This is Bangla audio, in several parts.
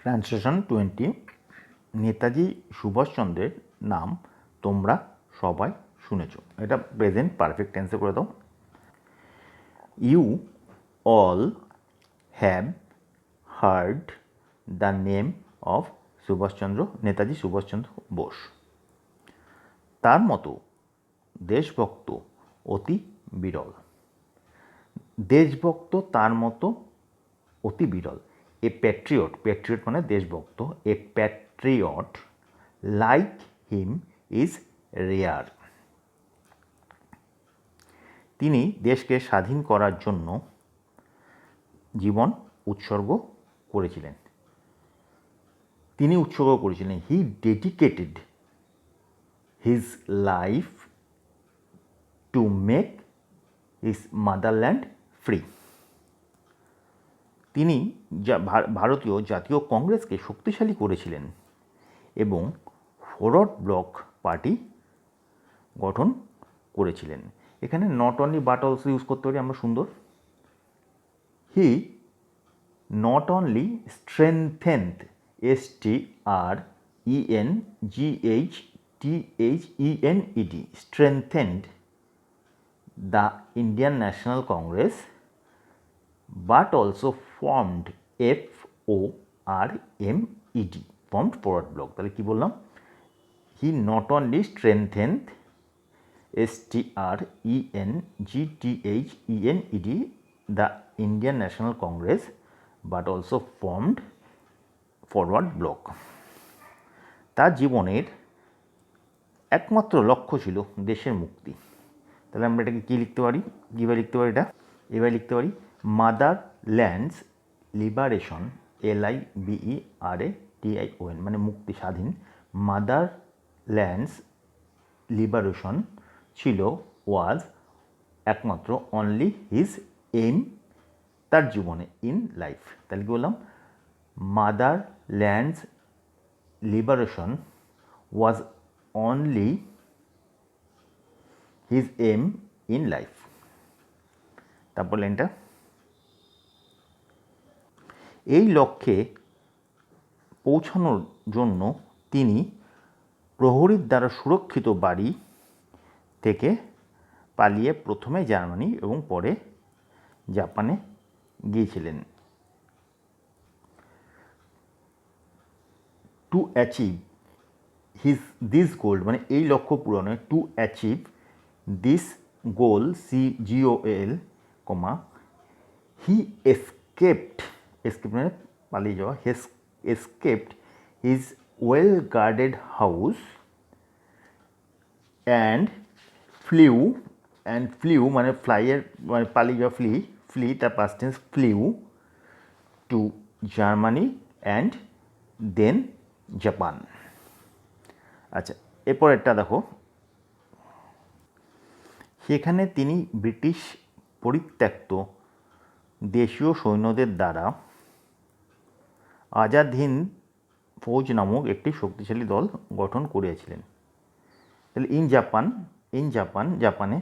ট্রান্সলেশন 20। নেতাজি সুভাষচন্দ্রের নাম তোমরা সবাই শুনেছ। এটা প্রেজেন্ট পারফেক্ট টেন্সে করে দাও। You all have heard the name of Subhas Chandra, Netaji Subhas Chandra Bose. তার মতো দেশভক্ত অতি বিরল। দেশভক্ত তার মতো অতি বিরল। এ প্যাট্রিয়ট, প্যাট্রিয়ট মানে দেশভক্ত, a patriot like him is rare. তিনি দেশকে স্বাধীন করার জন্য জীবন উৎসর্গ করেছিলেন। He dedicated his life to make his motherland free. তিনি ভারতীয় জাতীয় কংগ্রেসকে শক্তিশালী করেছিলেন এবং ফরওয়ার্ড ব্লক পার্টি গঠন করেছিলেন। এখানে not only but also use করতে পারি আমরা সুন্দর। He not only strengthened, STRENGHTHENED, strengthened the Indian National Congress, but also formed FORMED, formed forward block। তাহলে কি বললাম? He not only strengthened, STRENGTHENED, the Indian National Congress, but also formed forward block। তার জীবনের একমাত্র লক্ষ্য ছিল দেশের মুক্তি। তাহলে আমরা এটাকে কী লিখতে পারি? কীভাবে লিখতে পারি এটা? এভাবে লিখতে পারি, মাদার ল্যান্ডস লিবারেশন, LIBERATION, মানে মুক্তি, স্বাধীন। মাদার ল্যান্ডস লিবারেশন ছিল, ওয়াজ, একমাত্র, অনলি হিজ এইম, তার জীবনে, ইন লাইফ। তাহলে কি বললাম? Mother lands liberation was only his aim in life. তারপর লাইনটা, এই লক্ষ্যে পৌঁছানোর জন্য তিনি প্রহরীর দ্বারা সুরক্ষিত বাড়ি থেকে পালিয়ে প্রথমে জার্মানি এবং পরে জাপানে গিয়েছিলেন। টু অ্যাচিভ দিস গোল, মানে এই লক্ষ্য পূরণে, to achieve this goal, CGOL, he escaped, মানে পালিয়ে যাওয়া, escaped his well guarded house and flew, মানে ফ্লাইয়ের, মানে পালিয়ে যাওয়া, ফ্লি তার past tense, flew to Germany and then Japan. আচ্ছা, এরপরেরটা দেখো, সেখানে তিনি ব্রিটিশ পরিত্যক্ত দেশীয় সৈন্যদের দ্বারা আজাদ হিন্দ ফৌজ নামক একটি শক্তিশালী দল গঠন করেছিলেন। তাহলে জাপানে,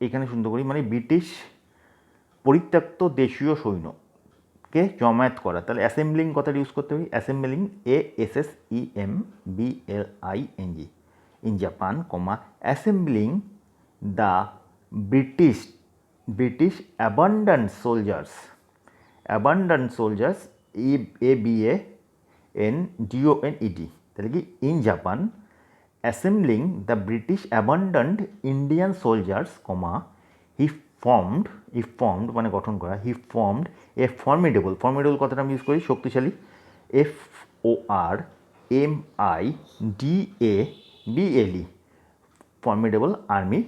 এখানে সুন্দর করি, মানে ব্রিটিশ পরিত্যক্ত দেশীয় সৈন্যকে জমায়েত করা। তাহলে অ্যাসেম্বলিং কথাটা ইউজ করতে হবে, assembling, ASSEMBLING, in Japan, assembling the British abundant soldiers, ABANDONED। তাহলে কি? In Japan, assembling the British abundant Indian soldiers, he formed মানে গঠন করা, হি ফর্মড এ ফর্মিডেবল কথাটা আমি ইউজ করি, শক্তিশালী, FORMIDABLE, formidable army,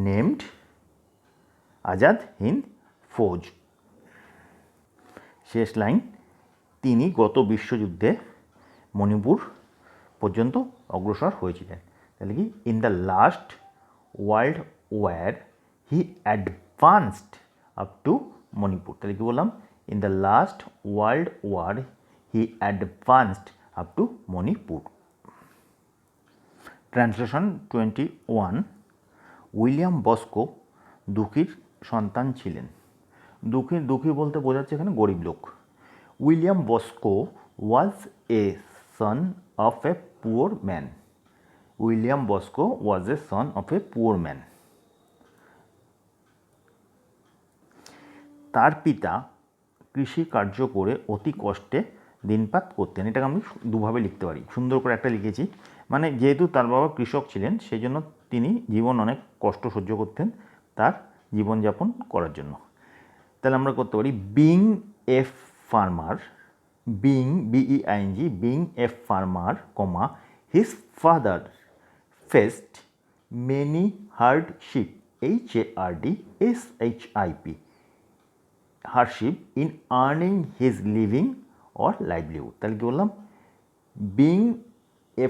named Azad Hind Fauj. শেষ লাইন, তিনি গত বিশ্বযুদ্ধে মণিপুর পর্যন্ত অগ্রসর হয়েছিলেন। তাহলে কি? In the last world war he advanced up to Manipur. তাহলে কি বললাম? In the last world war he advanced up to Manipur. Translation 21। William Bosco দুঃখীর সন্তান ছিলেন। দুঃখী বলতে বোঝাচ্ছে এখানে গরিব লোক। William Bosco was a son of a poor man. William Bosco was a son of a poor man. তার পিতা কৃষি কার্য করে অতি কষ্টে দিনপাত করতেন। এটাকে আমি দুভাবে লিখতে পারি, সুন্দর করে একটা লিখেছি, মানে যেহেতু তার বাবা কৃষক ছিলেন সেই জন্য তিনি জীবন অনেক কষ্ট সহ্য করতেন তার জীবনযাপন করার জন্য। তাহলে আমরা করতে পারি being a farmer, being B E I N G, being a farmer comma his father faced many hardship, HARDSHIP, hardship in earning his living or livelihood. তাহলে কি বললাম, being a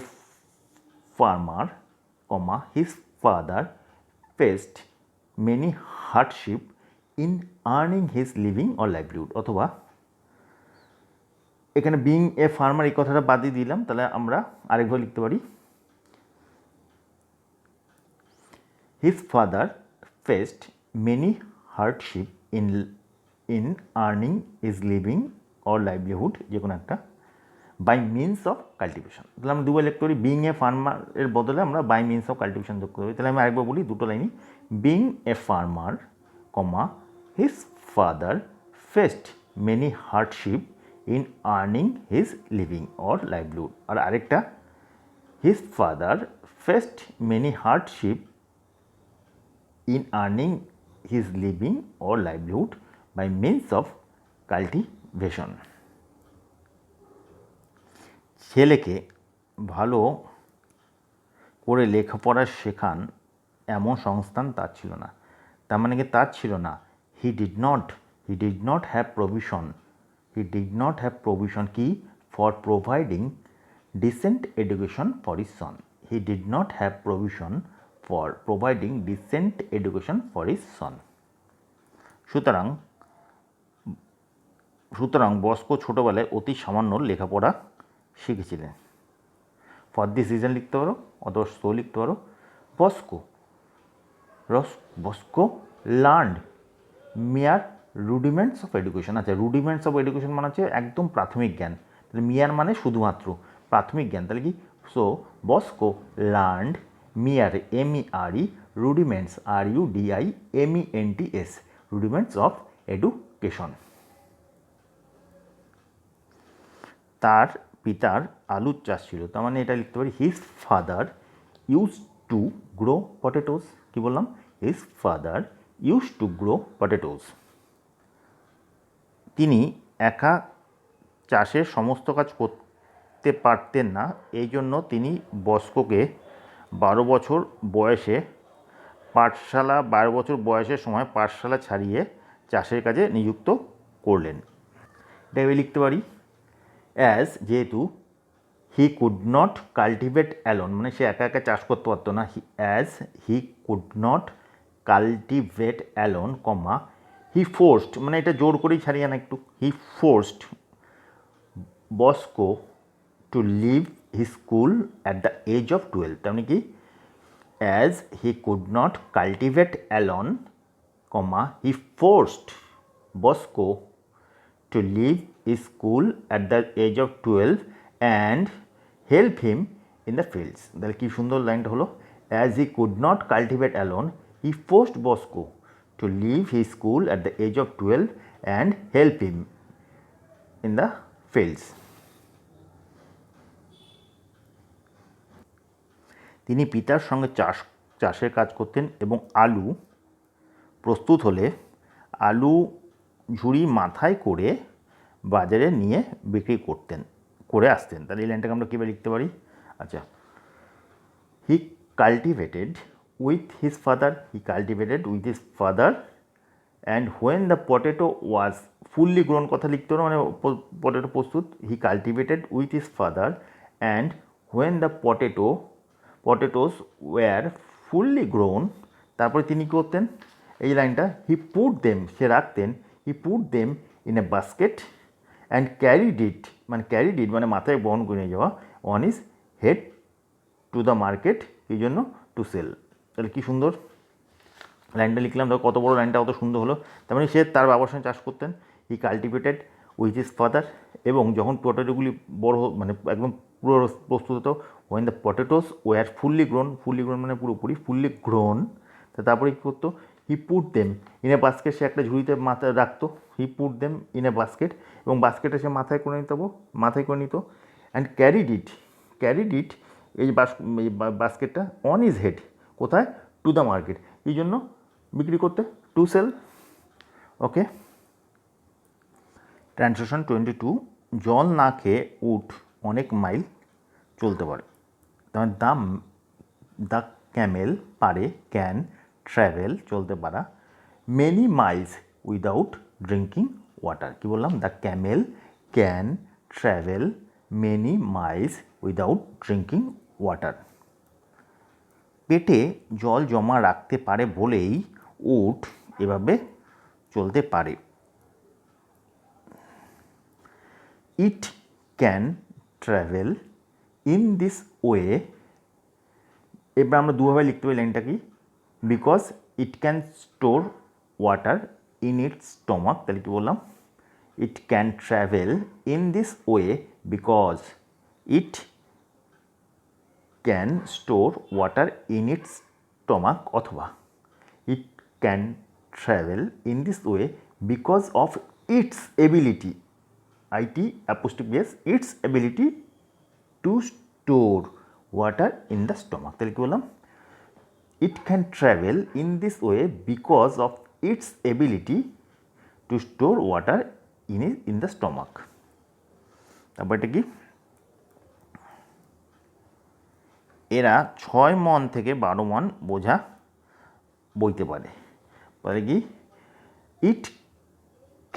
farmer comma his father faced many hardship in earning his living or livelihood. অথবা এখানে বিং এ ফার্মার এই কথাটা বাদ দিয়ে দিলাম, তাহলে আমরা আরেকভাবে লিখতে পারি his father faced many hardship in earning his living or livelihood, যে কোনো একটা, বাই মিনস অফ কাল্টিভেশন। তাহলে আমরা দুবার লিখতে পারি বিং এ ফার্মারের বদলে আমরা বাই মিনস অফ কাল্টিভেশন যোগ করতে পারি। তাহলে আমি আরেকবার বলি দুটো লাইনই, being a farmer comma his father faced many hardship in earning his living or livelihood. আর আরেকটা, his father faced many hardship in earning his living or livelihood by means of cultivation. ছেলেকে ভালো করে লেখাপড়া শেখান এমন সংস্থান তার ছিল না। তার মানে কি তার ছিল না, he did not have provision কি for providing decent education for his son. He did not have provision for providing decent education for his son. সুতরাং বস্কো ছোটোবেলায় অতি সামান্য লেখাপড়া শিখেছিলেন। ফর দিস রিজন লিখতে পারো, অথবা সো লিখতে পারো। বস্কো লার্নড মিয়ার রুডিমেন্টস অফ এডুকেশন। আচ্ছা, রুডিমেন্টস অফ এডুকেশন মানে হচ্ছে একদম প্রাথমিক জ্ঞান, তাহলে মিয়ার মানে শুধুমাত্র প্রাথমিক জ্ঞান, তাহলে কি সো বস্কো লার্নড মিয়ার MERE রুডিমেন্টস RUDIMENTS রুডিমেন্টস অফ এডুকেশন। তার পিতার আলুর চাষ ছিল, তার মানে এটা লিখতে পারি his father use to grow potatoes. কী বললাম, his father use to grow potatoes. তিনি একা চাষের সমস্ত কাজ করতে পারতেন না, এই জন্য তিনি বস্কোকে 12 বছর বয়সের সময় পাঠশালা ছাড়িয়ে চাষের কাজে নিযুক্ত করলেন। এটা লিখতে পারি অ্যাজ, যেহেতু he could not cultivate alone, মানে সে একা একা চাষ করতে পারতো না, as he could not cultivate alone comma he forced, মানে এটা জোর করেই ছাড়িয়ে না একটু, he forced Bosco to leave he school at the age of 12। তার মানে কি, as he could not cultivate alone comma he forced Bosco to leave school at the age of 12 and help him in the fields। তাহলে কি সুন্দর লাইনটা হলো, as he could not cultivate alone he forced Bosco to leave his school at the age of 12 and help him in the fields। তিনি পিতার সঙ্গে চাষের কাজ করতেন এবং আলু প্রস্তুত হলে আলু ঝুড়ি মাথায় করে বাজারে নিয়ে বিক্রি করে আসতেন। তাহলে এই লাইনটাকে আমরা কীভাবে লিখতে পারি, আচ্ছা, he cultivated with his father and when the potato was fully grown, কথা লিখতে পারো মানে পটেটো প্রস্তুত, he cultivated with his father and when the potatoes were fully grown, তারপরে তিনি কী করতেন, এই লাইনটা, হি পুট দেম, সে রাখতেন, he put them in a basket and carried it মানে মাথায় বহন করে নিয়ে যাওয়া, on is head to the market, এই জন্য টু সেল। তাহলে কী সুন্দর লাইনটা লিখলাম, দেখো কত বড় লাইনটা, কত সুন্দর হলো। তার মানে সে তার বাবার সঙ্গে চাষ করতেন, he cultivated which is father, এবং যখন পটেটোগুলি বড় মানে একদম পুরো প্রস্তুত হতো, when the potatoes were fully grown মানে পুরোপুরি ফুললি গ্রোন, তারপরে কী করতো, he put them in a basket, সে একটা ঝুড়িতে মাথায় রাখতো, he put them in a basket, এবং বাস্কেটে সে মাথায় করে নিত অ্যান্ড ক্যারিড ইট এই বাস্কেটটা অন ইজ হেড, কোথায়, টু দ্য মার্কেট, এই জন্য বিক্রি করতে, টু সেল। ওকে, ট্রান্সলেশন 22, জল না খেয়ে উট অনেক মাইল চলতে পারে। তার দ্য ক্যামেল পারে, ক্যান ট্রাভেল চলতে পারা, many miles without drinking water. কী বললাম, the camel can travel many miles without drinking water. পেটে জল জমা রাখতে পারে বলেই উট এভাবে চলতে পারে। It can travel in this way, এবার আমরা দুভাবে লিখতে পারি লাইনটা কি, because it can store water in its stomach, তাহলে কী বললাম, it can travel in this way because it can store water in its stomach, অথবা it can travel in this way because of its ability, IT apostrophe S, its ability to store water in the stomach, তাহলে কি বললাম, it can travel in this way because of its ability to store water in the stomach। তারপর এটা কি, এরা 6 মণ থেকে 12 মণ বোঝা বইতে পারে, তাহলে কি, ইট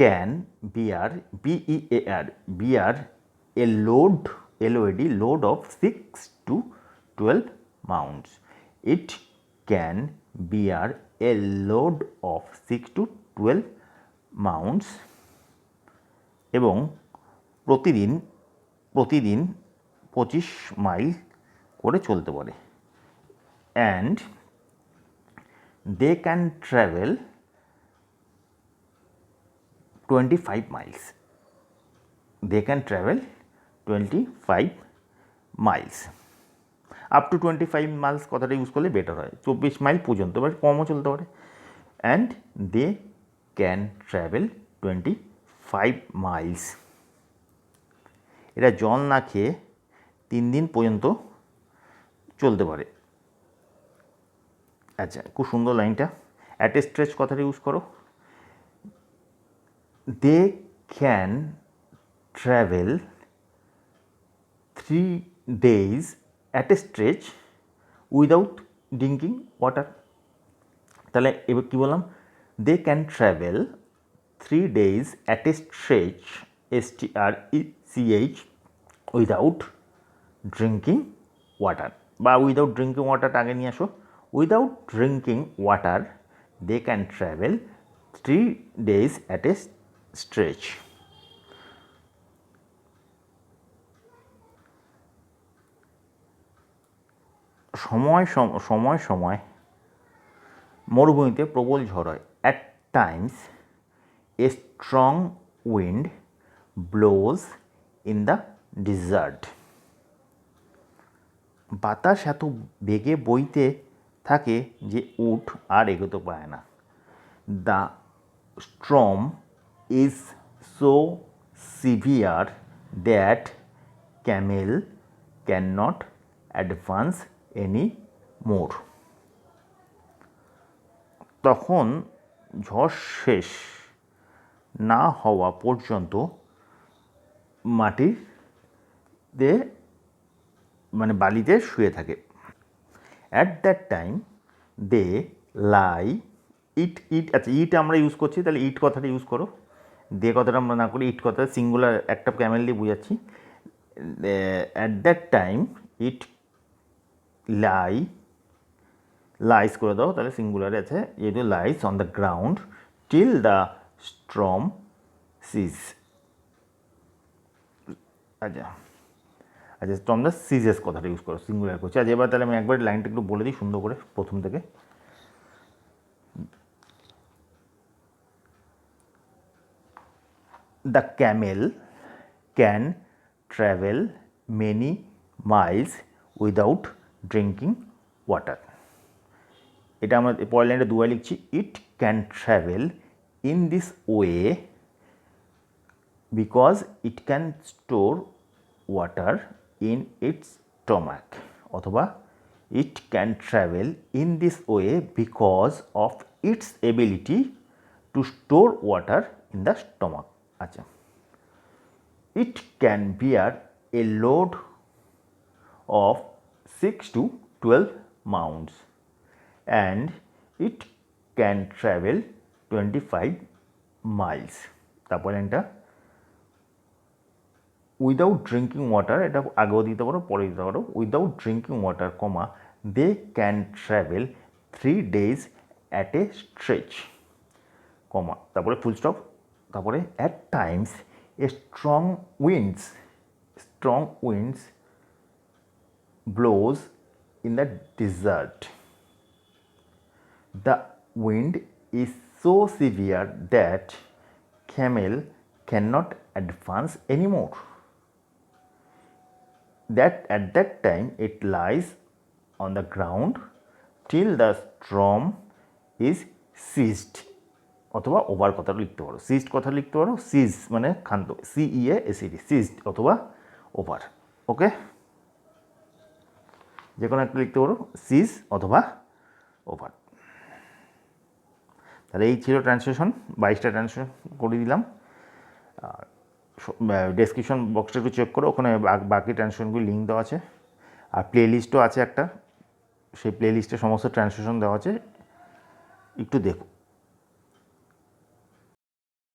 can bear, bear a load, LOAD, load of 6 to 12 pounds. It can bear a load of 6 to 12 pounds এবং প্রতিদিন 25 মাইল করে চলতে পারে, and they can travel 25 miles. They can travel 25 miles. Up to 25 miles কথাটা ইউজ করলে বেটার হয়, 24 মাইল পর্যন্ত, বা কমও চলতে পারে। And they can travel 25 miles. এরা জল না খেয়ে 3 দিন পর্যন্ত চলতে পারে। আচ্ছা, খুব সুন্দর লাইনটা, অ্যাট এ স্ট্রেচ কথাটা ইউজ করো, they can travel 3 days at a stretch without drinking water, তাহলে এবার কী বললাম, they can travel 3 days at a stretch, STRECH, without drinking water, বা উইদাউট ড্রিঙ্কিং ওয়াটারটা আগে নিয়ে আসো, without drinking water they can travel 3 days at a stretch। সময় সময় মরুভূমিতে প্রবল ঝড় হয়, at times a strong wind blows in the desert. বাতাস এত বেগে বইতে থাকে যে উট আর এগোতে পারে না। The storm is so severe that camel cannot advance any more। তখন ঝড় শেষ না হওয়া পর্যন্ত মাটিতে মানে বালিতে শুয়ে থাকে। অ্যাট দ্যাট টাইম দে লাই, আচ্ছা ইট আমরা ইউজ করছি, তাহলে ইট কথাটা ইউজ করো, দে কথাটা আমরা না করি, ইট কথা সিঙ্গুলার একটা ক্যামেল দিয়ে বুঝাচ্ছি। At that time it lies করে দাও, তাহলে সিঙ্গুলারে আছে, যেহেতু lies on the ground till the storm cease. আচ্ছা স্ট্রম দ্য সিজেস কথাটা ইউজ করো, সিঙ্গুলার করছি। আচ্ছা এবার তাহলে আমি একবার লাইনটা একটু বলে দিই সুন্দর করে প্রথম থেকে। The camel can travel many miles without drinking water. এটা আমরা পরের লাইনটা দুবার লিখছি, it can travel in this way because it can store water in its stomach, অথবা it can travel in this way because of its ability to store water in the stomach. আচ্ছা, it can bear a load of 6 to 12 mounds and it can travel 25 miles. তারপরে এটা উইদাউট ড্রিঙ্কিং ওয়াটার, এটা আগেও দিতে পারো পরে দিতে পারো, without drinking water comma they can travel 3 days at a stretch comma, তারপরে ফুল স্টপ, তারপরে at times a strong winds blows in the desert. The wind is so severe that camel cannot advance anymore. That at that time it lies on the ground till the storm is ceased. অথবা ওভার কথাটা লিখতে পারো, সিজড কথা লিখতে পারো, সিজ মানে ক্ষান্ত, CEASED, সিজড অথবা ওভার। ওকে, যে কোনো একটা লিখতে পারো, সিজ অথবা ওভার। তাহলে এই ছিল ট্রান্সলেশন, 22টা ট্রান্সলেশন করে দিলাম। আর ডেসক্রিপশন বক্সটা একটু চেক করো, ওখানে বাকি ট্রান্সলেশনগুলি লিঙ্ক দেওয়া আছে, আর প্লে লিস্টও আছে একটা, সেই প্লে লিস্টে সমস্ত ট্রান্সলেশন দেওয়া আছে, একটু দেখো।